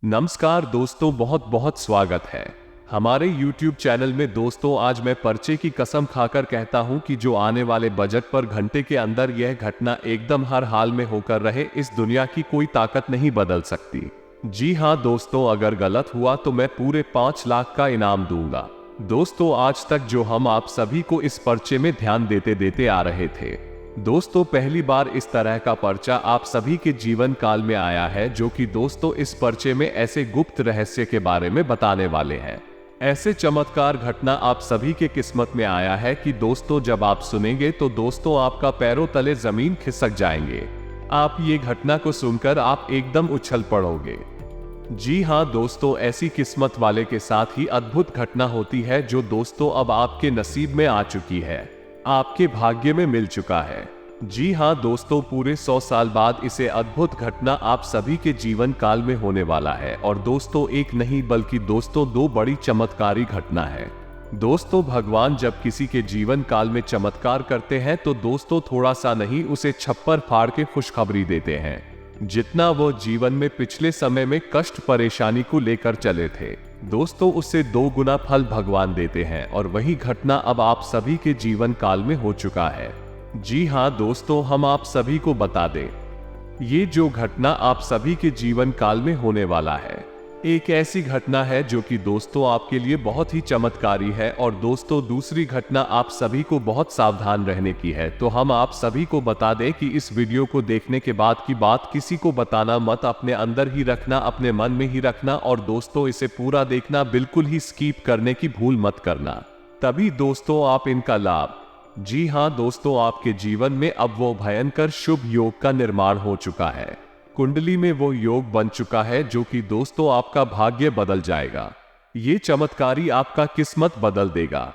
नमस्कार दोस्तों, बहुत बहुत स्वागत है हमारे YouTube चैनल में। दोस्तों, आज मैं पर्चे की कसम खाकर कहता हूं कि जो आने वाले बजट पर घंटे के अंदर यह घटना एकदम हर हाल में होकर रहे, इस दुनिया की कोई ताकत नहीं बदल सकती। जी हां दोस्तों, अगर गलत हुआ तो मैं पूरे 5 लाख का इनाम दूंगा। दोस्तों, आज तक जो हम आप सभी को इस पर्चे में ध्यान देते देते आ रहे थे, दोस्तों पहली बार इस तरह का पर्चा आप सभी के जीवन काल में आया है, जो कि दोस्तों इस पर्चे में ऐसे गुप्त रहस्य के बारे में बताने वाले हैं। ऐसे चमत्कार घटना आप सभी के किस्मत में आया है कि दोस्तों जब आप सुनेंगे तो दोस्तों आपका पैरों तले जमीन खिसक जाएंगे। आप ये घटना को सुनकर आप एकदम उछल पड़ोगे। जी हां दोस्तों, ऐसी किस्मत वाले के साथ ही अद्भुत घटना होती है जो दोस्तों अब आपके नसीब में आ चुकी है, आपके भाग्य में मिल चुका है। जी हां दोस्तों, पूरे 100 साल बाद इसे अद्भुत घटना आप सभी के जीवन काल में होने वाला है। और दोस्तों एक नहीं बल्कि दोस्तों 2 बड़ी चमत्कारी घटना है। दोस्तों भगवान जब किसी के जीवन काल में चमत्कार करते हैं तो दोस्तों थोड़ा सा नहीं, उसे छप्पर फाड़ के खुशखबरी देते हैं। जितना वो जीवन में पिछले समय में कष्ट परेशानी को लेकर चले थे, दोस्तों उससे 2 गुना फल भगवान देते हैं। और वही घटना अब आप सभी के जीवन काल में हो चुका है। जी हां दोस्तों, हम आप सभी को बता दें, ये जो घटना आप सभी के जीवन काल में होने वाला है, एक ऐसी घटना है जो कि दोस्तों आपके लिए बहुत ही चमत्कारी है। और दोस्तों दूसरी घटना आप सभी को बहुत सावधान रहने की है। तो हम आप सभी को बता दें कि इस वीडियो को देखने के बाद की बात किसी को बताना मत, अपने अंदर ही रखना, अपने मन में ही रखना। और दोस्तों इसे पूरा देखना, बिल्कुल ही स्किप करने की भूल मत करना, तभी दोस्तों आप इनका लाभ। जी हां दोस्तों, आपके जीवन में अब वो भयंकर शुभ योग का निर्माण हो चुका है। कुंडली में वो योग बन चुका है जो कि दोस्तों आपका भाग्य बदल जाएगा। ये चमत्कारी आपका किस्मत बदल देगा।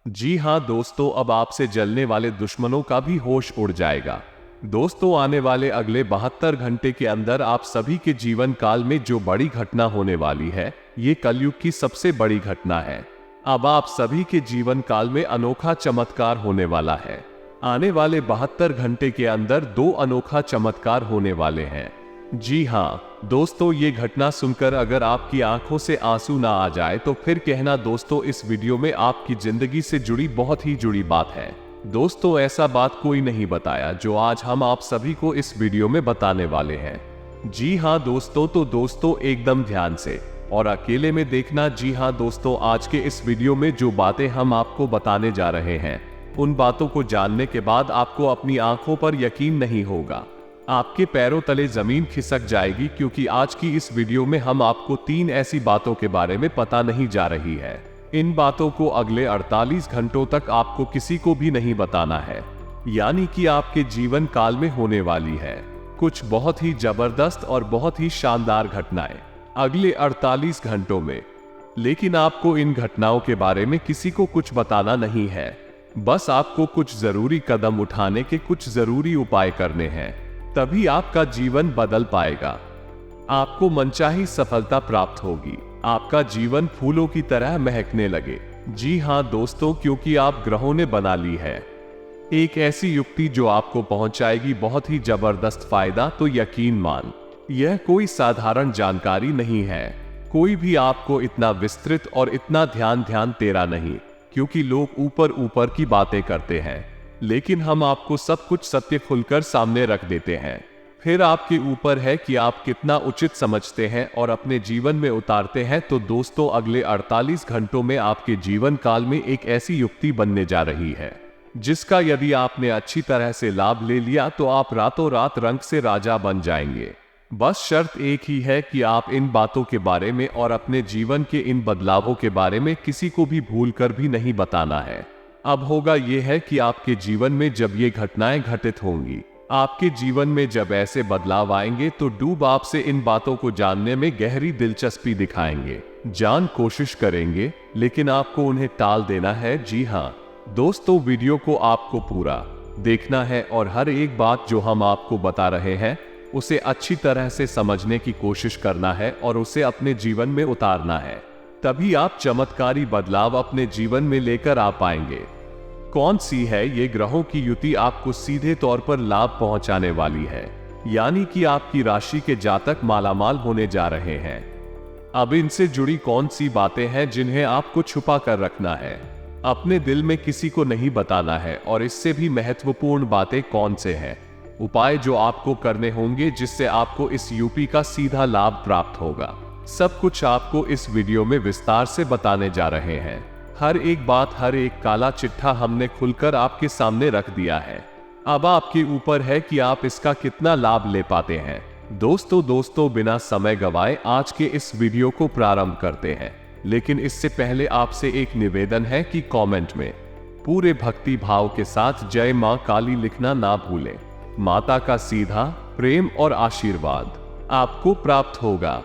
जी हां दोस्तों, अब आपसे जलने वाले दुश्मनों का भी होश उड़ जाएगा। दोस्तों आने वाले अगले 72 घंटे के अंदर आप सभी के जीवन काल में जो बड़ी घटना होने वाली है, ये कलयुग की सबसे बड़ी घटना है। अब आप सभी के जीवन काल में अनोखा चमत्कार होने वाला है। आने वाले 72 घंटे के अंदर 2 अनोखा चमत्कार होने वाले हैं। जी हां दोस्तों, ये घटना सुनकर अगर आपकी आंखों से आंसू ना आ जाए तो फिर कहना दोस्तों, इस वीडियो में आपकी जिंदगी से जुड़ी बहुत ही जुड़ी बात है। दोस्तों ऐसा बात कोई नहीं बताया जो आज हम आप सभी को इस वीडियो में बताने वाले हैं। जी हां दोस्तों, तो दोस्तों एकदम ध्यान से और अकेले में देखना। जी हां दोस्तों, आज के इस वीडियो में जो बातें हम आपको बताने जा रहे हैं, उन बातों को जानने के बाद आपको अपनी आंखों पर यकीन नहीं होगा, आपके पैरों तले जमीन खिसक जाएगी। क्योंकि आज की इस वीडियो में हम आपको 3 ऐसी बातों के बारे में पता नहीं जा रही है। इन बातों को अगले 48 घंटों तक आपको किसी को भी नहीं बताना है, यानी कि आपके जीवन काल में होने वाली है कुछ बहुत ही जबरदस्त और बहुत ही शानदार घटनाएं अगले 48 घंटों में। लेकिन आपको इन घटनाओं के बारे में किसी को कुछ बताना नहीं है, बस आपको कुछ जरूरी कदम उठाने के कुछ जरूरी उपाय करने हैं, तभी आपका जीवन बदल पाएगा। आपको मनचाही सफलता प्राप्त होगी, आपका जीवन फूलों की तरह महकने लगे। जी हां दोस्तों, क्योंकि आप ग्रहों ने बना ली है एक ऐसी युक्ति जो आपको पहुंचाएगी बहुत ही जबरदस्त फायदा। तो यकीन मान, यह कोई साधारण जानकारी नहीं है। कोई भी आपको इतना विस्तृत और इतना ध्यान तेरा नहीं, क्योंकि लोग ऊपर ऊपर की बातें करते हैं, लेकिन हम आपको सब कुछ सत्य खुलकर सामने रख देते हैं। फिर आपके ऊपर है कि आप कितना उचित समझते हैं और अपने जीवन में उतारते हैं। तो दोस्तों अगले 48 घंटों में आपके जीवन काल में एक ऐसी युक्ति बनने जा रही है, जिसका यदि आपने अच्छी तरह से लाभ ले लिया तो आप रातों रात रंग से राजा बन जाएंगे। बस शर्त एक ही है कि आप इन बातों के बारे में और अपने जीवन के इन बदलावों के बारे में किसी को भी भूलकर भी नहीं बताना है। अब होगा यह है कि आपके जीवन में जब ये घटनाएं घटित होंगी, आपके जीवन में जब ऐसे बदलाव आएंगे, तो डूब आपसे इन बातों को जानने में गहरी दिलचस्पी दिखाएंगे, जान कोशिश करेंगे, लेकिन आपको उन्हें टाल देना है। जी हां दोस्तों, वीडियो को आपको पूरा देखना है और हर एक बात जो हम आपको बता रहे हैं उसे अच्छी तरह से समझने की कोशिश करना है और उसे अपने जीवन में उतारना है, तभी आप चमत्कारी बदलाव अपने जीवन में लेकर आ पाएंगे। कौन सी है ये ग्रहों की युति आपको सीधे तौर पर लाभ पहुंचाने वाली है, यानी कि आपकी राशि के जातक मालामाल होने जा रहे हैं। अब इनसे जुड़ी कौन सी बातें हैं जिन्हें आपको छुपा कर रखना है, अपने दिल में किसी को नहीं बताना है, और इससे भी महत्वपूर्ण बातें कौन से हैं, उपाय जो आपको करने होंगे जिससे आपको इस यूपी का सीधा लाभ प्राप्त होगा, सब कुछ आपको इस वीडियो में विस्तार से बताने जा रहे हैं। हर एक बात, हर एक काला चिट्ठा हमने खुलकर आपके सामने रख दिया है। अब आपके ऊपर है कि आप इसका कितना लाभ ले पाते हैं। दोस्तों बिना समय गवाए आज के इस वीडियो को प्रारंभ करते हैं, लेकिन इससे पहले आपसे एक निवेदन है कि कमेंट में पूरे भक्ति भाव के साथ जय मां काली लिखना ना भूलें। माता का सीधा प्रेम और आशीर्वाद आपको प्राप्त होगा।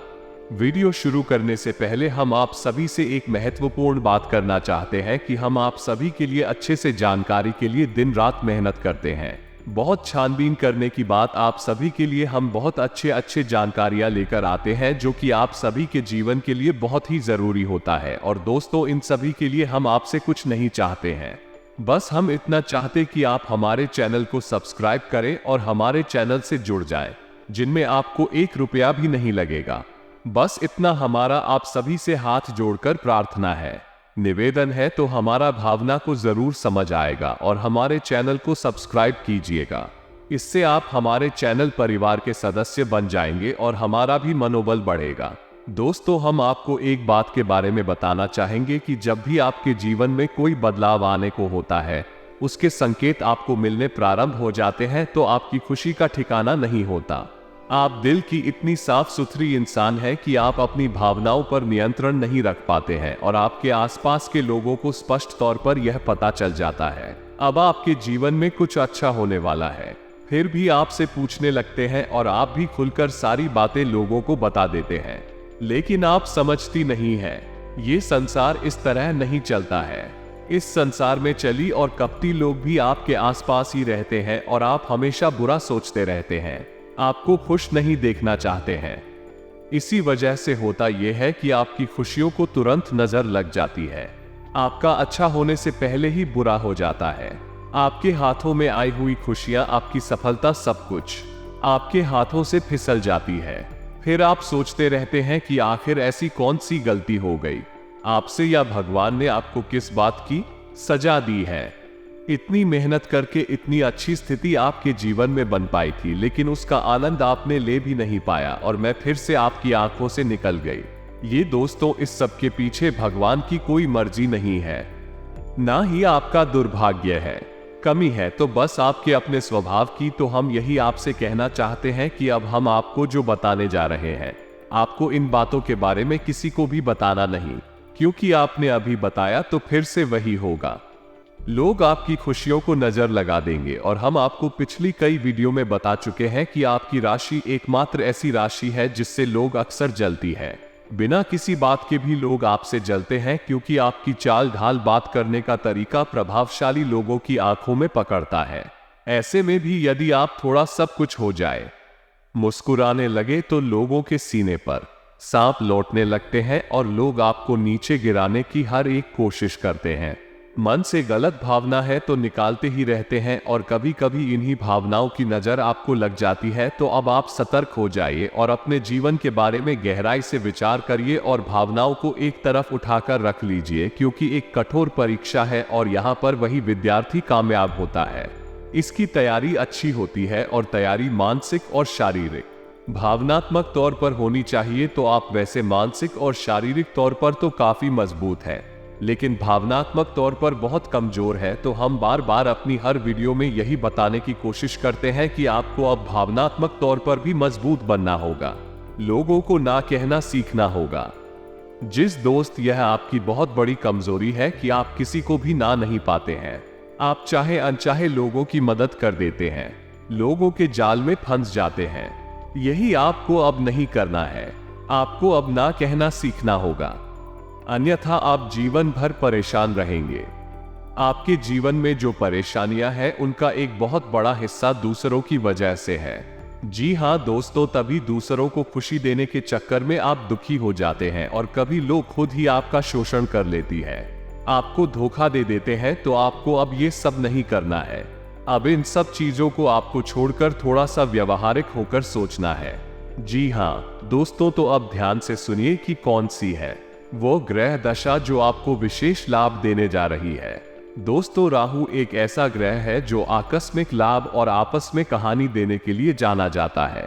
वीडियो शुरू करने से पहले हम आप सभी से एक महत्वपूर्ण बात करना चाहते हैं कि हम आप सभी के लिए अच्छे से जानकारी के लिए दिन रात मेहनत करते हैं। बहुत छानबीन करने की बात आप सभी के लिए हम बहुत अच्छे जानकारियां लेकर आते हैं जो कि आप सभी के जीवन के लिए बहुत ही जरूरी होता है। और दोस्तों, इन सभी के लिए हम आपसे कुछ नहीं चाहते हैं, बस हम इतना चाहते कि आप हमारे चैनल को सब्सक्राइब करें और हमारे चैनल से जुड़ जाएं, जिनमें आपको 1 रुपया भी नहीं लगेगा। बस इतना हमारा आप सभी से हाथ जोड़कर प्रार्थना है, निवेदन है, तो हमारा भावना को जरूर समझ आएगा और हमारे चैनल को सब्सक्राइब कीजिएगा। इससे आप हमारे चैनल परिवार के सदस्य बन जाएंगे और हमारा भी मनोबल बढ़ेगा। दोस्तों, हम आपको एक बात के बारे में बताना चाहेंगे कि जब भी आपके जीवन में कोई बदलाव आने को होता है, उसके संकेत आपको मिलने प्रारंभ हो जाते हैं, तो आपकी खुशी का ठिकाना नहीं होता। आप दिल की इतनी साफ सुथरी इंसान है कि आप अपनी भावनाओं पर नियंत्रण नहीं रख पाते हैं और आपके आसपास के लोगों को स्पष्ट तौर पर यह पता चल जाता है अब आपके जीवन में कुछ अच्छा होने वाला है। फिर भी आपसे पूछने लगते हैं और आप भी खुलकर सारी बातें लोगों को बता देते हैं, लेकिन आप समझती नहीं है, ये संसार इस तरह नहीं चलता है। इस संसार में चली और कपटी लोग भी आपके आसपास ही रहते हैं और आप हमेशा बुरा सोचते रहते हैं, आपको खुश नहीं देखना चाहते हैं। इसी वजह से होता यह है कि आपकी खुशियों को तुरंत नजर लग जाती है। आपका अच्छा होने से पहले ही बुरा हो जाता है। आपके हाथों में आई हुई खुशियां, आपकी सफलता, सब कुछ आपके हाथों से फिसल जाती है। फिर आप सोचते रहते हैं कि आखिर ऐसी कौन सी गलती हो गई आपसे, या भगवान ने आपको किस बात की सजा दी है। इतनी मेहनत करके इतनी अच्छी स्थिति आपके जीवन में बन पाई थी, लेकिन उसका आनंद आपने ले भी नहीं पाया और मैं फिर से आपकी आंखों से निकल गई। ये दोस्तों, इस सब के पीछे भगवान की कोई मर्जी नहीं है, ना ही आपका दुर्भाग्य है, कमी है तो बस आपके अपने स्वभाव की। तो हम यही आपसे कहना चाहते हैं कि अब हम आपको जो बताने जा रहे हैं, आपको इन बातों के बारे में किसी को भी बताना नहीं, क्योंकि आपने अभी बताया तो फिर से वही होगा, लोग आपकी खुशियों को नजर लगा देंगे। और हम आपको पिछली कई वीडियो में बता चुके हैं कि आपकी राशि एकमात्र ऐसी राशि है जिससे लोग अक्सर जलती है। बिना किसी बात के भी लोग आपसे जलते हैं, क्योंकि आपकी चाल ढाल, बात करने का तरीका प्रभावशाली लोगों की आंखों में पकड़ता है। ऐसे में भी यदि आप थोड़ा सब कुछ हो जाए, मुस्कुराने लगे, तो लोगों के सीने पर सांप लौटने लगते हैं और लोग आपको नीचे गिराने की हर एक कोशिश करते हैं। मन से गलत भावना है तो निकालते ही रहते हैं और कभी कभी इन्हीं भावनाओं की नजर आपको लग जाती है। तो अब आप सतर्क हो जाइए और अपने जीवन के बारे में गहराई से विचार करिए और भावनाओं को एक तरफ उठाकर रख लीजिए, क्योंकि एक कठोर परीक्षा है और यहाँ पर वही विद्यार्थी कामयाब होता है। इसकी तैयारी अच्छी होती है और तैयारी मानसिक और शारीरिक भावनात्मक तौर पर होनी चाहिए। तो आप वैसे मानसिक और शारीरिक तौर पर तो काफी मजबूत है, लेकिन भावनात्मक तौर पर बहुत कमजोर है। तो हम बार बार अपनी हर वीडियो में यही बताने की कोशिश करते हैं कि आपको अब भावनात्मक तौर पर भी मजबूत बनना होगा, लोगों को ना कहना सीखना होगा। जिस दोस्त, यह आपकी बहुत बड़ी कमजोरी है कि आप किसी को भी ना नहीं पाते हैं। आप चाहे अनचाहे लोगों की मदद कर देते हैं, लोगों के जाल में फंस जाते हैं। यही आपको अब नहीं करना है, आपको अब ना कहना सीखना होगा, अन्यथा आप जीवन भर परेशान रहेंगे। आपके जीवन में जो परेशानियां हैं, उनका एक बहुत बड़ा हिस्सा दूसरों की वजह से है। जी हाँ दोस्तों, तभी दूसरों को खुशी देने के चक्कर में आप दुखी हो जाते हैं और कभी लोग खुद ही आपका शोषण कर लेती है, आपको धोखा दे देते हैं। तो आपको अब ये सब नहीं करना है। अब इन सब चीजों को आपको छोड़कर थोड़ा सा व्यवहारिक होकर सोचना है। जी हाँ दोस्तों, तो अब ध्यान से सुनिए कि कौन सी है वो ग्रह दशा जो आपको विशेष लाभ देने जा रही है। दोस्तों, राहु एक ऐसा ग्रह है जो आकस्मिक लाभ और आपस में कहानी देने के लिए जाना जाता है।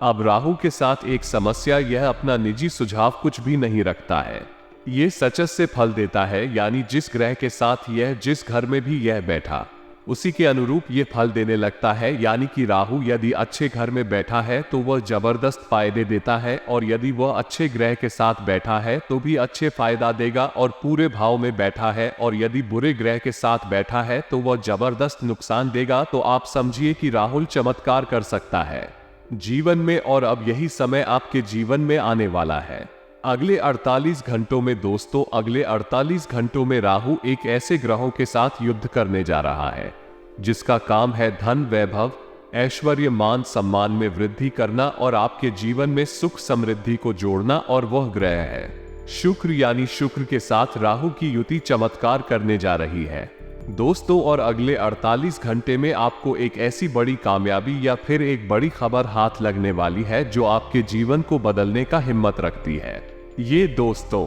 अब राहु के साथ एक समस्या, यह अपना निजी सुझाव कुछ भी नहीं रखता है। ये सचत से फल देता है, यानी जिस ग्रह के साथ यह जिस घर में भी यह बैठा उसी के अनुरूप ये फल देने लगता है। यानी कि राहु यदि अच्छे घर में बैठा है तो वह जबरदस्त फायदे देता है, और यदि वह अच्छे ग्रह के साथ बैठा है तो भी अच्छे फायदा देगा और पूरे भाव में बैठा है, और यदि बुरे ग्रह के साथ बैठा है तो वह जबरदस्त नुकसान देगा। तो आप समझिए कि राहु चमत्कार कर सकता है जीवन में, और अब यही समय आपके जीवन में आने वाला है अगले 48 घंटों में। दोस्तों, अगले 48 घंटों में राहु एक ऐसे ग्रहों के साथ युद्ध करने जा रहा है जिसका काम है धन, वैभव, ऐश्वर्य, मान सम्मान में वृद्धि करना और आपके जीवन में सुख समृद्धि को जोड़ना। और वह ग्रह है शुक्र, यानी शुक्र के साथ राहु की युति चमत्कार करने जा रही है दोस्तों। और अगले 48 घंटे में आपको एक ऐसी बड़ी कामयाबी या फिर एक बड़ी खबर हाथ लगने वाली है जो आपके जीवन को बदलने का हिम्मत रखती है ये दोस्तों।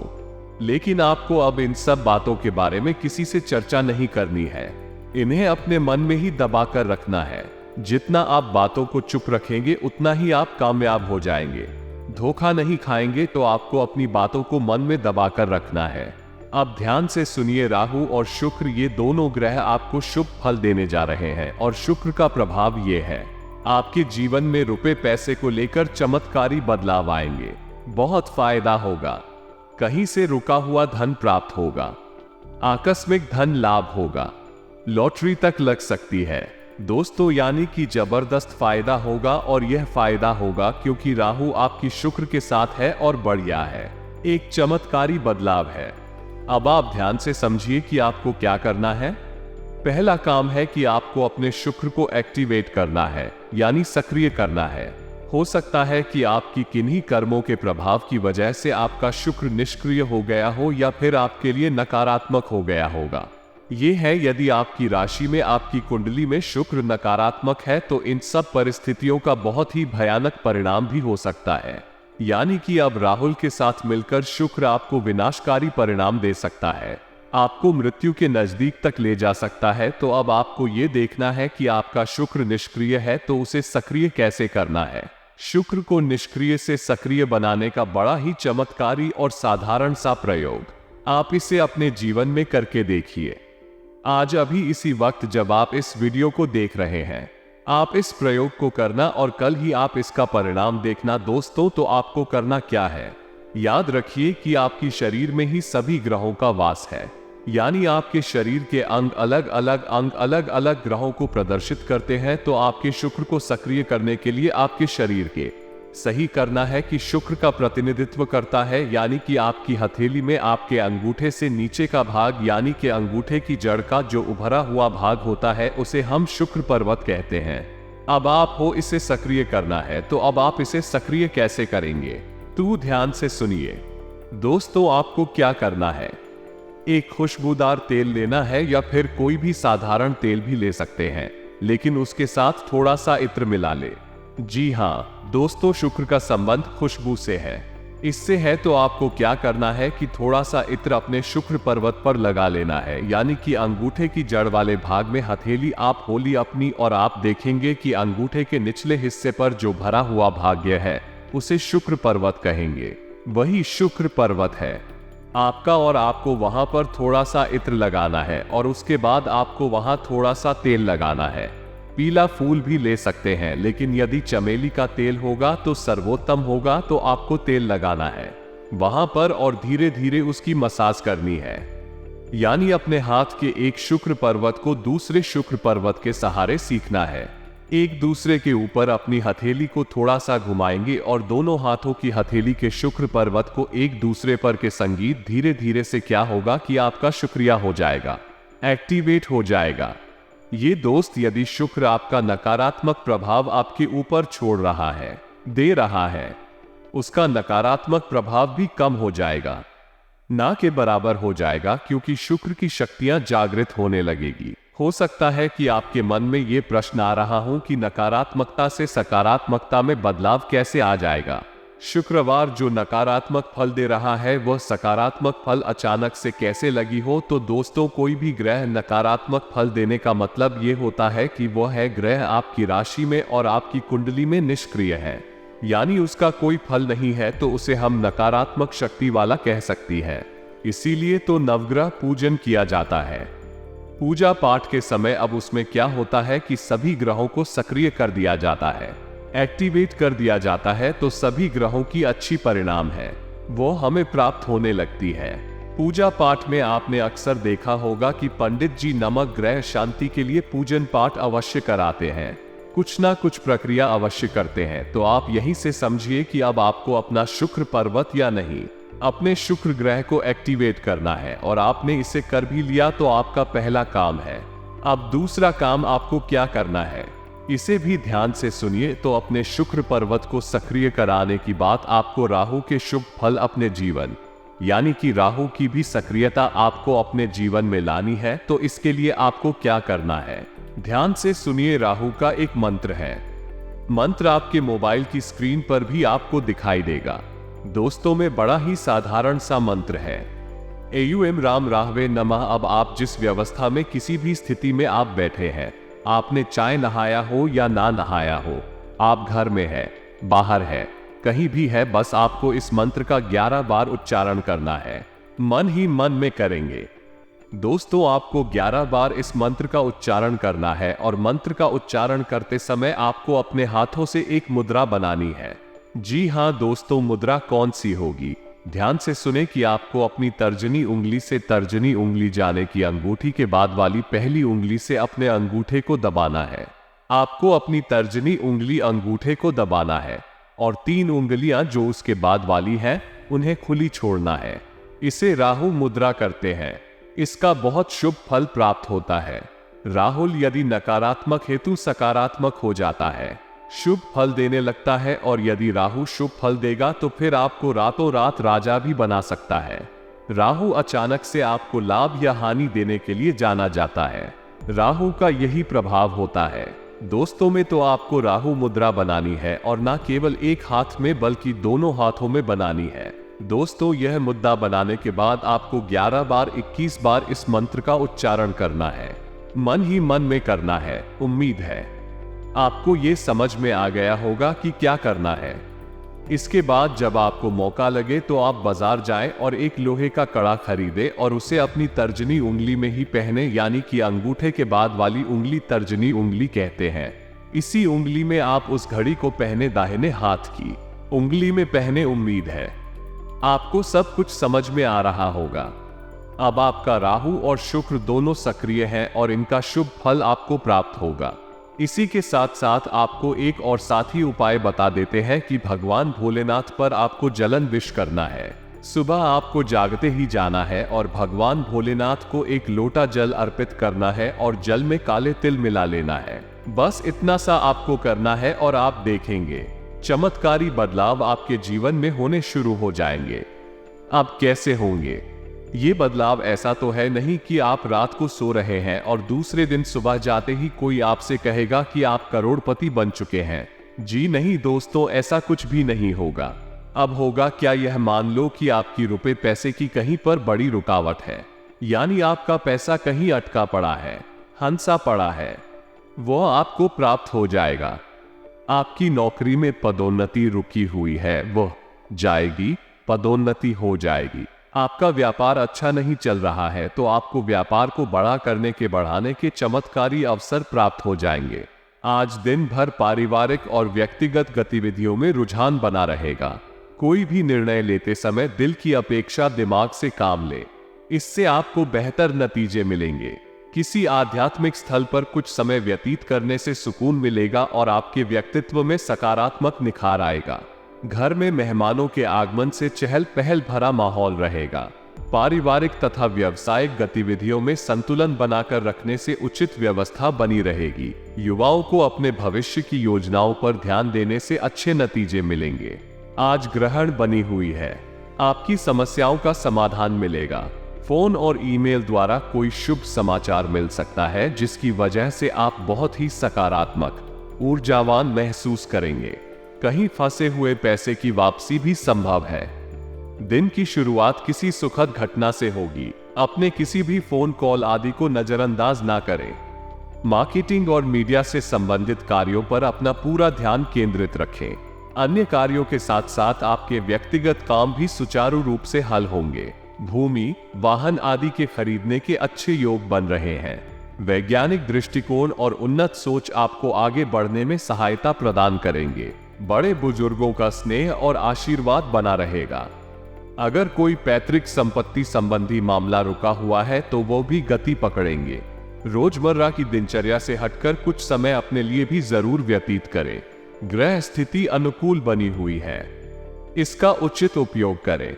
लेकिन आपको अब इन सब बातों के बारे में किसी से चर्चा नहीं करनी है, इन्हें अपने मन में ही दबा कर रखना है। जितना आप बातों को चुप रखेंगे उतना ही आप कामयाब हो जाएंगे। धोखा नहीं खाएंगे, तो आपको अपनी बातों को मन में दबा कर रखना है। अब ध्यान से सुनिए, राहु और शुक्र ये दोनों ग्रह आपको शुभ फल देने जा रहे हैं, और शुक्र का प्रभाव ये है आपके जीवन में रुपए पैसे को लेकर चमत्कारी बदलाव आएंगे। बहुत फायदा होगा, कहीं से रुका हुआ धन प्राप्त होगा, आकस्मिक धन लाभ होगा, लॉटरी तक लग सकती है दोस्तों। यानी कि जबरदस्त फायदा होगा, और यह फायदा होगा क्योंकि राहु आपकी शुक्र के साथ है और बढ़िया है, एक चमत्कारी बदलाव है। अब आप ध्यान से समझिए कि आपको क्या करना है। पहला काम है कि आपको अपने शुक्र को एक्टिवेट करना है, यानी सक्रिय करना है। हो सकता है कि आपकी किन्हीं कर्मों के प्रभाव की वजह से आपका शुक्र निष्क्रिय हो गया हो या फिर आपके लिए नकारात्मक हो गया होगा। ये है, यदि आपकी राशि में, आपकी कुंडली में शुक्र नकारात्मक है तो इन सब परिस्थितियों का बहुत ही भयानक परिणाम भी हो सकता है। यानी कि अब राहु के साथ मिलकर शुक्र आपको विनाशकारी परिणाम दे सकता है, आपको मृत्यु के नजदीक तक ले जा सकता है। तो अब आपको ये देखना है कि आपका शुक्र निष्क्रिय है तो उसे सक्रिय कैसे करना है। शुक्र को निष्क्रिय से सक्रिय बनाने का बड़ा ही चमत्कारी और साधारण सा प्रयोग, आप इसे अपने जीवन में करके देखिए। आज अभी इसी वक्त जब आप इस वीडियो को देख रहे हैं, आप इस प्रयोग को करना और कल ही आप इसका परिणाम देखना दोस्तों। तो आपको करना क्या है, याद रखिए कि आपकी शरीर में ही सभी ग्रहों का वास है, यानी आपके शरीर के अंग अलग अलग ग्रहों को प्रदर्शित करते हैं। तो आपके शुक्र को सक्रिय करने के लिए आपके शरीर के सही करना है कि शुक्र का प्रतिनिधित्व करता है, यानी कि आपकी हथेली में आपके अंगूठे से नीचे का भाग, यानी कि अंगूठे की जड़ का जो उभरा हुआ भाग होता है, उसे हम शुक्र पर्वत कहते हैं। अब आप हो इसे सक्रिय करना है, तो अब आप इसे सक्रिय कैसे करेंगे, तो ध्यान से सुनिए दोस्तों। आपको क्या करना है, एक खुशबूदार तेल लेना है, या फिर कोई भी साधारण तेल भी ले सकते हैं, लेकिन उसके साथ थोड़ा सा इत्र मिला ले। जी हाँ दोस्तों, शुक्र का संबंध खुशबू से है। इससे है तो आपको क्या करना है कि थोड़ा सा इत्र अपने शुक्र पर्वत पर लगा लेना है, यानी कि अंगूठे की जड़ वाले भाग में हथेली आप होली अपनी, और आप देखेंगे कि अंगूठे के निचले हिस्से पर जो भरा हुआ भाग्य है उसे शुक्र पर्वत कहेंगे, वही शुक्र पर्वत है आपका। और आपको वहां पर थोड़ा सा इत्र लगाना है, और उसके बाद आपको वहां थोड़ा सा तेल लगाना है। पीला फूल भी ले सकते हैं, लेकिन यदि चमेली का तेल होगा तो सर्वोत्तम होगा। तो आपको तेल लगाना है वहां पर और धीरे धीरे उसकी मसाज करनी है, यानी अपने हाथ के एक शुक्र पर्वत को दूसरे शुक्र पर्वत के सहारे सीखना है। एक दूसरे के ऊपर अपनी हथेली को थोड़ा सा घुमाएंगे और दोनों हाथों की हथेली के शुक्र पर्वत को एक दूसरे पर के संगीत धीरे धीरे से क्या होगा कि आपका शुक्रिया हो जाएगा, एक्टिवेट हो जाएगा। ये दोस्त, यदि शुक्र आपका नकारात्मक प्रभाव आपके ऊपर छोड़ रहा है, दे रहा है, उसका नकारात्मक प्रभाव भी कम हो जाएगा, ना के बराबर हो जाएगा, क्योंकि शुक्र की शक्तियां जागृत होने लगेगी। हो सकता है कि आपके मन में ये प्रश्न आ रहा हो कि नकारात्मकता से सकारात्मकता में बदलाव कैसे आ जाएगा। शुक्रवार जो नकारात्मक फल दे रहा है वह सकारात्मक फल अचानक से कैसे लगी हो। तो दोस्तों, कोई भी ग्रह नकारात्मक फल देने का मतलब ये होता है कि वह है ग्रह आपकी राशि में और आपकी कुंडली में निष्क्रिय है, यानी उसका कोई फल नहीं है, तो उसे हम नकारात्मक शक्ति वाला कह सकती है। इसीलिए तो नवग्रह पूजन किया जाता है। पूजा पाठ के समय अब उसमें क्या होता है कि सभी ग्रहों को सक्रिय कर दिया जाता है, एक्टिवेट कर दिया जाता है, तो सभी ग्रहों की अच्छी परिणाम है वो हमें प्राप्त होने लगती है। पूजा पाठ में आपने अक्सर देखा होगा कि पंडित जी नमक ग्रह शांति के लिए पूजन पाठ अवश्य कराते हैं, कुछ ना कुछ प्रक्रिया अवश्य करते हैं। तो आप यहीं से समझिए कि अब आपको अपना शुक्र पर्वत या नहीं, अपने शुक्र ग्रह को एक्टिवेट करना है, और आपने इसे कर भी लिया तो आपका पहला काम है। अब दूसरा काम आपको क्या करना है, इसे भी ध्यान से सुनिए। तो अपने शुक्र पर्वत को सक्रिय कराने की बात, आपको राहु के शुभ फल अपने जीवन, यानी कि राहु की भी सक्रियता आपको अपने जीवन में लानी है। तो इसके लिए आपको क्या करना है, ध्यान से सुनिए। राहु का एक मंत्र है, मंत्र आपके मोबाइल की स्क्रीन पर भी आपको दिखाई देगा। दोस्तों में बड़ा ही साधारण सा मंत्र है, एयुएम राम राहवे नमः। अब आप जिस व्यवस्था में किसी भी स्थिति में आप बैठे हैं, आपने चाय नहाया हो या ना नहाया हो, आप घर में है, बाहर है, कहीं भी है, बस आपको इस मंत्र का 11 बार उच्चारण करना है, मन ही मन में करेंगे। दोस्तों, आपको 11 बार इस मंत्र का उच्चारण करना है, और मंत्र का उच्चारण करते समय आपको अपने हाथों से एक मुद्रा बनानी है। जी हाँ दोस्तों, मुद्रा कौन सी होगी, ध्यान से सुने कि आपको अपनी तर्जनी उंगली से तर्जनी उंगली जाने की अंगूठी के बाद वाली पहली उंगली से अपने अंगूठे को दबाना है। आपको अपनी तर्जनी उंगली अंगूठे को दबाना है, और 3 उंगलियां जो उसके बाद वाली हैं उन्हें खुली छोड़ना है। इसे राहु मुद्रा करते हैं। इसका बहुत शुभ फल प्राप्त होता है। राहुल यदि नकारात्मक हेतु सकारात्मक हो जाता है, शुभ फल देने लगता है, और यदि राहु शुभ फल देगा तो फिर आपको रातों रात राजा भी बना सकता है। राहु अचानक से आपको लाभ या हानि देने के लिए जाना जाता है। राहु का यही प्रभाव होता है। दोस्तों में तो आपको राहु मुद्रा बनानी है, और ना केवल एक हाथ में बल्कि दोनों हाथों में बनानी है। दोस्तों, यह मुद्दा बनाने के बाद आपको 11 बार 21 बार इस मंत्र का उच्चारण करना है, मन ही मन में करना है। उम्मीद है आपको ये समझ में आ गया होगा कि क्या करना है। इसके बाद जब आपको मौका लगे तो आप बाजार जाएं और एक लोहे का कड़ा खरीदें और उसे अपनी तर्जनी उंगली में ही पहने, यानी कि अंगूठे के बाद वाली उंगली तर्जनी उंगली कहते हैं। इसी उंगली में आप उस घड़ी को पहने, दाहिने हाथ की उंगली में पहने। उम्मीद है आपको सब कुछ समझ में आ रहा होगा। अब आपका राहु और शुक्र दोनों सक्रिय हैं और इनका शुभ फल आपको प्राप्त होगा। इसी के साथ साथ आपको एक और साथी उपाय बता देते हैं कि भगवान भोलेनाथ पर आपको जलन विश करना है। सुबह आपको जागते ही जाना है और भगवान भोलेनाथ को एक लोटा जल अर्पित करना है और जल में काले तिल मिला लेना है। बस इतना सा आपको करना है और आप देखेंगे चमत्कारी बदलाव आपके जीवन में होने शुरू हो जाएंगे। अब कैसे होंगे ये बदलाव? ऐसा तो है नहीं कि आप रात को सो रहे हैं और दूसरे दिन सुबह जाते ही कोई आपसे कहेगा कि आप करोड़पति बन चुके हैं। जी नहीं दोस्तों, ऐसा कुछ भी नहीं होगा। अब होगा क्या, यह मान लो कि आपकी रुपए पैसे की कहीं पर बड़ी रुकावट है, यानी आपका पैसा कहीं अटका पड़ा है, हंसा पड़ा है, वो आपको प्राप्त हो जाएगा। आपकी नौकरी में पदोन्नति रुकी हुई है, वह जाएगी, पदोन्नति हो जाएगी। आपका व्यापार अच्छा नहीं चल रहा है तो आपको व्यापार को बड़ा करने के बढ़ाने के चमत्कारी अवसर प्राप्त हो जाएंगे। आज दिन भर पारिवारिक और व्यक्तिगत गतिविधियों में रुझान बना रहेगा। कोई भी निर्णय लेते समय दिल की अपेक्षा दिमाग से काम ले, इससे आपको बेहतर नतीजे मिलेंगे। किसी आध्यात्मिक स्थल पर कुछ समय व्यतीत करने से सुकून मिलेगा और आपके व्यक्तित्व में सकारात्मक निखार आएगा। घर में मेहमानों के आगमन से चहल पहल भरा माहौल रहेगा। पारिवारिक तथा व्यावसायिक गतिविधियों में संतुलन बनाकर रखने से उचित व्यवस्था बनी रहेगी। युवाओं को अपने भविष्य की योजनाओं पर ध्यान देने से अच्छे नतीजे मिलेंगे। आज ग्रहण बनी हुई है, आपकी समस्याओं का समाधान मिलेगा। फोन और ईमेल द्वारा कोई शुभ समाचार मिल सकता है जिसकी वजह से आप बहुत ही सकारात्मक, ऊर्जावान महसूस करेंगे। कहीं फंसे हुए पैसे की वापसी भी संभव है। दिन की शुरुआत किसी सुखद घटना से होगी। अपने किसी भी फोन कॉल आदि को नजरअंदाज ना करें। मार्केटिंग और मीडिया से संबंधित कार्यों पर अपना पूरा ध्यान केंद्रित रखें। अन्य कार्यों के साथ साथ आपके व्यक्तिगत काम भी सुचारू रूप से हल होंगे। भूमि, वाहन आदि के खरीदने के अच्छे योग बन रहे हैं। वैज्ञानिक दृष्टिकोण और उन्नत सोच आपको आगे बढ़ने में सहायता प्रदान करेंगे। बड़े बुजुर्गों का स्नेह और आशीर्वाद बना रहेगा। अगर कोई पैतृक संपत्ति संबंधी मामला रुका हुआ है तो वो भी गति पकड़ेंगे। रोजमर्रा की दिनचर्या से हटकर कुछ समय अपने लिए भी जरूर व्यतीत करें। ग्रह स्थिति अनुकूल बनी हुई है, इसका उचित उपयोग करें।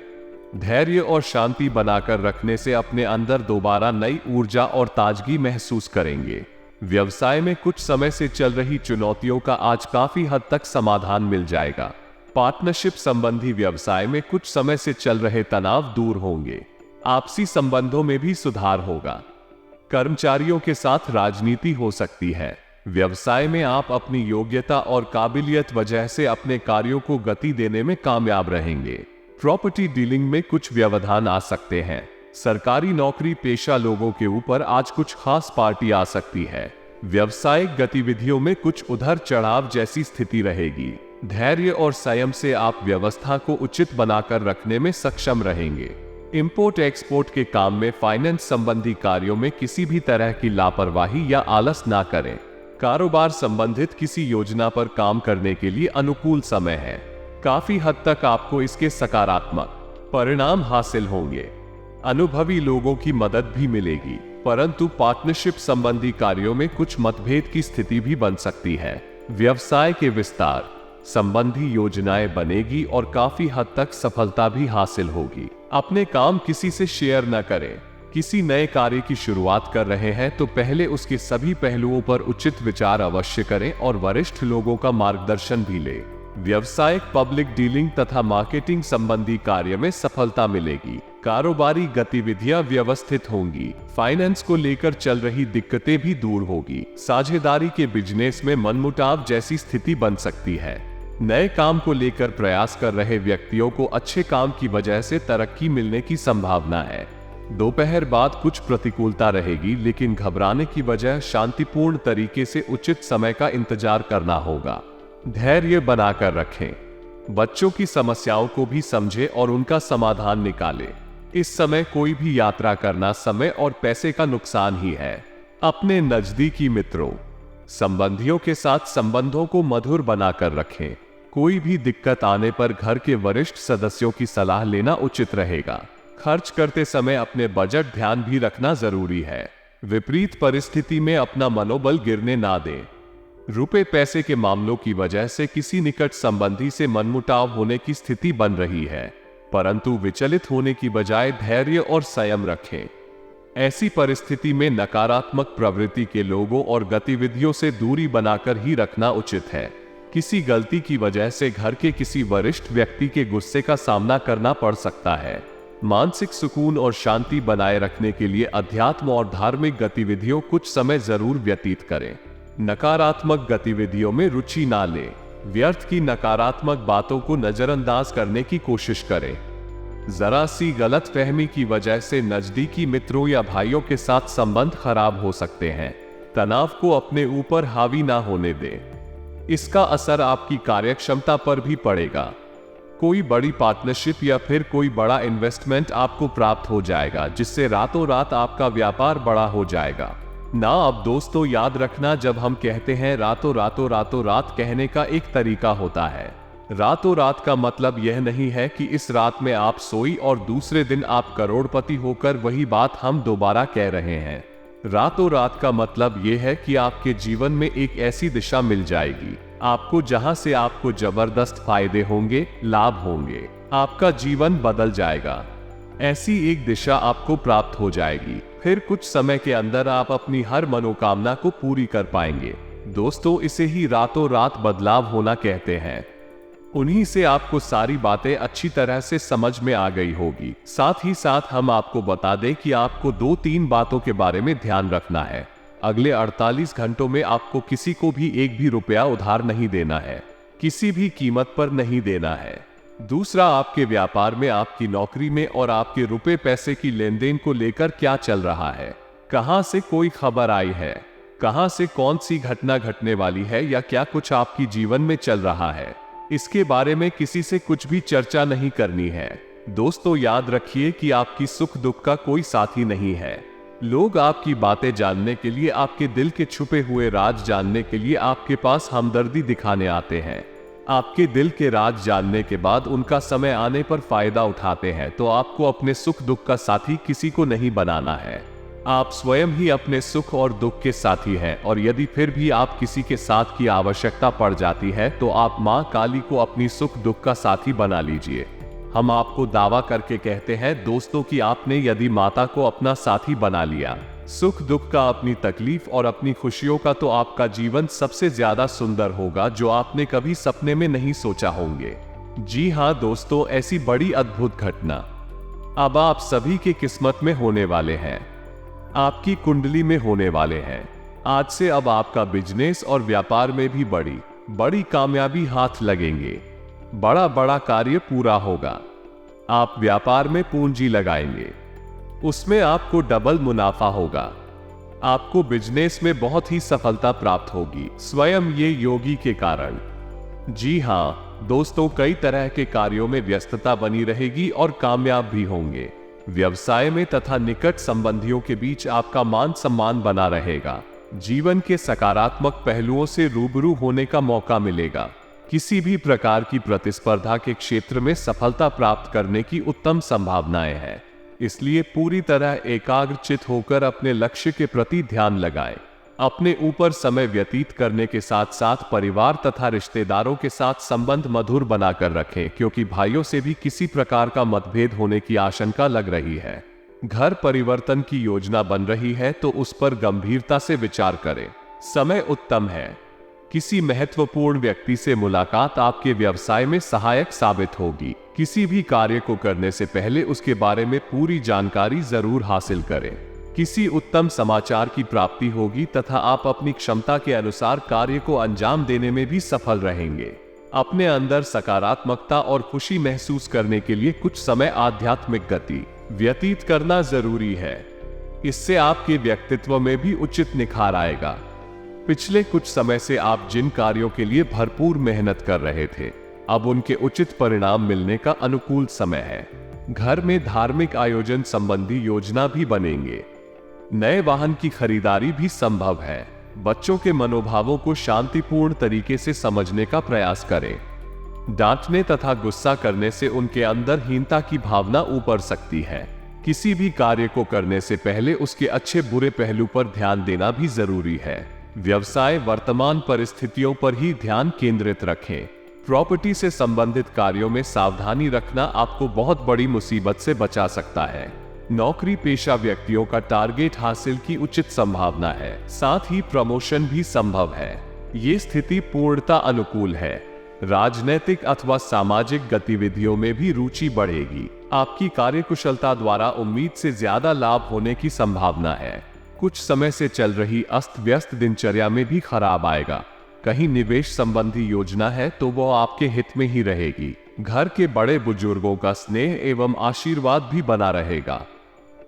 धैर्य और शांति बनाकर रखने से अपने अंदर दोबारा नई ऊर्जा और ताजगी महसूस करेंगे। व्यवसाय में कुछ समय से चल रही चुनौतियों का आज काफी हद तक समाधान मिल जाएगा। पार्टनरशिप संबंधी व्यवसाय में कुछ समय से चल रहे तनाव दूर होंगे। आपसी संबंधों में भी सुधार होगा। कर्मचारियों के साथ राजनीति हो सकती है। व्यवसाय में आप अपनी योग्यता और काबिलियत वजह से अपने कार्यों को गति देने में कामयाब रहेंगे। प्रॉपर्टी डीलिंग में कुछ व्यवधान आ सकते हैं। सरकारी नौकरी पेशा लोगों के ऊपर आज कुछ खास पार्टी आ सकती है। व्यावसायिक गतिविधियों में कुछ उधर चढ़ाव जैसी स्थिति रहेगी। धैर्य और संयम से आप व्यवस्था को उचित बनाकर रखने में सक्षम रहेंगे। इंपोर्ट एक्सपोर्ट के काम में फाइनेंस संबंधी कार्यों में किसी भी तरह की लापरवाही या आलस ना करें। कारोबार संबंधित किसी योजना पर काम करने के लिए अनुकूल समय है। काफी हद तक आपको इसके सकारात्मक परिणाम हासिल होंगे। अनुभवी लोगों की मदद भी मिलेगी, परंतु पार्टनरशिप संबंधी कार्यों में कुछ मतभेद की स्थिति भी बन सकती है। व्यवसाय के विस्तार संबंधी योजनाएं बनेगी और काफी हद तक सफलता भी हासिल होगी। अपने काम किसी से शेयर न करें। किसी नए कार्य की शुरुआत कर रहे हैं तो पहले उसके सभी पहलुओं पर उचित विचार अवश्य करें और वरिष्ठ लोगों का मार्गदर्शन भी लें। व्यवसायिक पब्लिक डीलिंग तथा मार्केटिंग संबंधी कार्य में सफलता मिलेगी। कारोबारी गतिविधियां व्यवस्थित होंगी। फाइनेंस को लेकर चल रही दिक्कतें भी दूर होगी। साझेदारी के बिजनेस में मनमुटाव जैसी स्थिति बन सकती है। नए काम को लेकर प्रयास कर रहे व्यक्तियों को अच्छे काम की वजह से तरक्की मिलने की संभावना है। दोपहर बाद कुछ प्रतिकूलता रहेगी, लेकिन घबराने की वजह शांतिपूर्ण तरीके से उचित समय का इंतजार करना होगा। धैर्य बनाकर रखें। बच्चों की समस्याओं को भी समझें और उनका समाधान निकालें। इस समय कोई भी यात्रा करना समय और पैसे का नुकसान ही है। अपने नजदीकी मित्रों, संबंधियों के साथ संबंधों को मधुर बनाकर रखें। कोई भी दिक्कत आने पर घर के वरिष्ठ सदस्यों की सलाह लेना उचित रहेगा। खर्च करते समय अपने बजट ध्यान भी रखना जरूरी है। विपरीत परिस्थिति में अपना मनोबल गिरने ना दें। रुपए पैसे के मामलों की वजह से किसी निकट संबंधी से मनमुटाव होने की स्थिति बन रही है, परंतु विचलित होने की बजाय धैर्य और संयम रखें। ऐसी परिस्थिति में नकारात्मक प्रवृत्ति के लोगों और गतिविधियों से दूरी बनाकर ही रखना उचित है। किसी गलती की वजह से घर के किसी वरिष्ठ व्यक्ति के गुस्से का सामना करना पड़ सकता है। मानसिक सुकून और शांति बनाए रखने के लिए अध्यात्म और धार्मिक गतिविधियों कुछ समय जरूर व्यतीत करें। नकारात्मक गतिविधियों में रुचि ना लें। व्यर्थ की नकारात्मक बातों को नजरअंदाज करने की कोशिश करें। जरा सी गलतफहमी की वजह से नजदीकी मित्रों या भाइयों के साथ संबंध खराब हो सकते हैं। तनाव को अपने ऊपर हावी ना होने दें। इसका असर आपकी कार्यक्षमता पर भी पड़ेगा। कोई बड़ी पार्टनरशिप या फिर कोई बड़ा इन्वेस्टमेंट आपको प्राप्त हो जाएगा, जिससे रातों रात आपका व्यापार बड़ा हो जाएगा। ना अब दोस्तों, याद रखना, जब हम कहते हैं रातों रात कहने का एक तरीका होता है। रातों रात का मतलब यह नहीं है कि इस रात में आप सोई और दूसरे दिन आप करोड़पति होकर वही बात हम दोबारा कह रहे हैं। रातों रात का मतलब यह है कि आपके जीवन में एक ऐसी दिशा मिल जाएगी आपको, जहां से आपको जबरदस्त फायदे होंगे, लाभ होंगे, आपका जीवन बदल जाएगा। ऐसी एक दिशा आपको प्राप्त हो जाएगी। फिर कुछ समय के अंदर आप अपनी हर मनोकामना को पूरी कर पाएंगे। दोस्तों, इसे ही रातों रात बदलाव होना कहते हैं। उन्हीं से आपको सारी बातें अच्छी तरह से समझ में आ गई होगी। साथ ही साथ हम आपको बता दें कि आपको 2-3 बातों के बारे में ध्यान रखना है। अगले 48 घंटों में आपको किसी को भी एक भी रुपया उधार नहीं देना है, किसी भी कीमत पर नहीं देना है। दूसरा, आपके व्यापार में, आपकी नौकरी में और आपके रुपए पैसे की लेन देन को लेकर क्या चल रहा है, कहां से कोई खबर आई है, कहां से कौन सी घटना घटने वाली है या क्या कुछ आपकी जीवन में चल रहा है, इसके बारे में किसी से कुछ भी चर्चा नहीं करनी है। दोस्तों, याद रखिए कि आपकी सुख दुख का कोई साथी नहीं है। लोग आपकी बातें जानने के लिए, आपके दिल के छुपे हुए राज जानने के लिए आपके पास हमदर्दी दिखाने आते हैं। आपके दिल के राज जानने के बाद उनका समय आने पर फायदा उठाते हैं। तो आपको अपने सुख दुख का साथी किसी को नहीं बनाना है। आप स्वयं ही अपने सुख और दुख के साथी हैं। और यदि फिर भी आप किसी के साथ की आवश्यकता पड़ जाती है तो आप मां काली को अपनी सुख दुख का साथी बना लीजिए। हम आपको दावा करके कहते हैं दोस्तों कि आपने यदि माता को अपना साथी बना लिया, सुख दुख का, अपनी तकलीफ और अपनी खुशियों का, तो आपका जीवन सबसे ज्यादा सुंदर होगा जो आपने कभी सपने में नहीं सोचा होंगे। जी हाँ दोस्तों, ऐसी बड़ी अद्भुत घटना अब आप सभी के किस्मत में होने वाले हैं, आपकी कुंडली में होने वाले हैं। आज से अब आपका बिजनेस और व्यापार में भी बड़ी बड़ी कामयाबी हाथ लगेंगे, बड़ा बड़ा कार्य पूरा होगा। आप व्यापार में पूंजी लगाएंगे, उसमें आपको डबल मुनाफा होगा। आपको बिजनेस में बहुत ही सफलता प्राप्त होगी, स्वयं ये योगी के कारण। जी हाँ दोस्तों, कई तरह के कार्यों में व्यस्तता बनी रहेगी और कामयाब भी होंगे। व्यवसाय में तथा निकट संबंधियों के बीच आपका मान सम्मान बना रहेगा। जीवन के सकारात्मक पहलुओं से रूबरू होने का मौका मिलेगा। किसी भी प्रकार की प्रतिस्पर्धा के क्षेत्र में सफलता प्राप्त करने की उत्तम संभावनाएं हैं। इसलिए पूरी तरह एकाग्रचित होकर अपने लक्ष्य के प्रति ध्यान लगाएं। अपने ऊपर समय व्यतीत करने के साथ साथ परिवार तथा रिश्तेदारों के साथ संबंध मधुर बनाकर रखें, क्योंकि भाइयों से भी किसी प्रकार का मतभेद होने की आशंका लग रही है। घर परिवर्तन की योजना बन रही है तो उस पर गंभीरता से विचार करें। समय उत्तम है। किसी महत्वपूर्ण व्यक्ति से मुलाकात आपके व्यवसाय में सहायक साबित होगी। किसी भी कार्य को करने से पहले उसके बारे में पूरी जानकारी जरूर हासिल करें। किसी उत्तम समाचार की प्राप्ति होगी तथा आप अपनी क्षमता के अनुसार कार्य को अंजाम देने में भी सफल रहेंगे। अपने अंदर सकारात्मकता और खुशी महसूस करने के लिए कुछ समय आध्यात्मिक गति व्यतीत करना जरूरी है। इससे आपके व्यक्तित्व में भी उचित निखार आएगा। पिछले कुछ समय से आप जिन कार्यों के लिए भरपूर मेहनत कर रहे थे, अब उनके उचित परिणाम मिलने का अनुकूल समय है। घर में धार्मिक आयोजन संबंधी योजना भी बनेंगे। नए वाहन की खरीदारी भी संभव है। बच्चों के मनोभावों को शांतिपूर्ण तरीके से समझने का प्रयास करें। डांटने तथा गुस्सा करने से उनके अंदर हीनता की भावना ऊपर सकती है। किसी भी कार्य को करने से पहले उसके अच्छे बुरे पहलू पर ध्यान देना भी जरूरी है। व्यवसाय वर्तमान परिस्थितियों पर ही ध्यान केंद्रित रखें। प्रॉपर्टी से संबंधित कार्यों में सावधानी रखना आपको बहुत बड़ी मुसीबत से बचा सकता है। नौकरी पेशा व्यक्तियों का टारगेट हासिल की उचित संभावना है, साथ ही प्रमोशन भी संभव है। ये स्थिति पूर्णता अनुकूल है। राजनैतिक अथवा सामाजिक गतिविधियों में भी रुचि बढ़ेगी। आपकी कार्यकुशलता द्वारा उम्मीद से ज्यादा लाभ होने की संभावना है। कुछ समय से चल रही अस्त व्यस्त दिनचर्या में भी खराब आएगा। कहीं निवेश संबंधी योजना है तो वो आपके हित में ही रहेगी। घर के बड़े बुजुर्गों का स्नेह एवं आशीर्वाद भी बना रहेगा।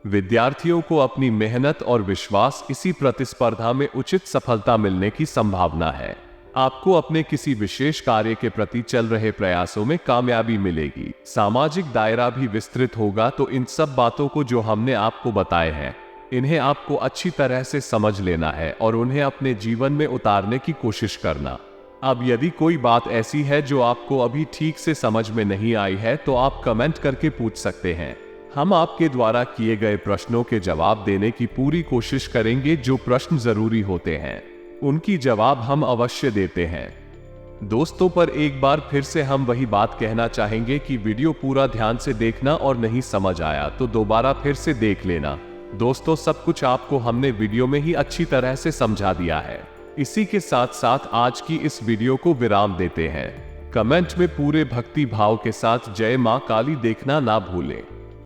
विद्यार्थियों को अपनी मेहनत और विश्वास, इसी प्रतिस्पर्धा में उचित सफलता मिलने की संभावना है। आपको अपने किसी विशेष कार्य के प्रति चल रहे प्रयासों में कामयाबी मिलेगी। सामाजिक दायरा भी विस्तृत होगा। तो इन सब बातों को जो हमने आपको बताए हैं, इन्हें आपको अच्छी तरह से समझ लेना है और उन्हें अपने जीवन में उतारने की कोशिश करना। अब यदि कोई बात ऐसी है जो आपको अभी ठीक से समझ में नहीं आई है तो आप कमेंट करके पूछ सकते हैं। हम आपके द्वारा किए गए प्रश्नों के जवाब देने की पूरी कोशिश करेंगे। जो प्रश्न जरूरी होते हैं उनकी जवाब हम अवश्य देते हैं। दोस्तों, पर एक बार फिर से हम वही बात कहना चाहेंगे कि वीडियो पूरा ध्यान से देखना और नहीं समझ आया तो दोबारा फिर से देख लेना। दोस्तों, सब कुछ आपको हमने वीडियो में ही अच्छी तरह से समझा दिया है। इसी के साथ साथ आज की इस वीडियो को विराम देते हैं। कमेंट में पूरे भक्ति भाव के साथ जय मां काली देखना ना भूलें।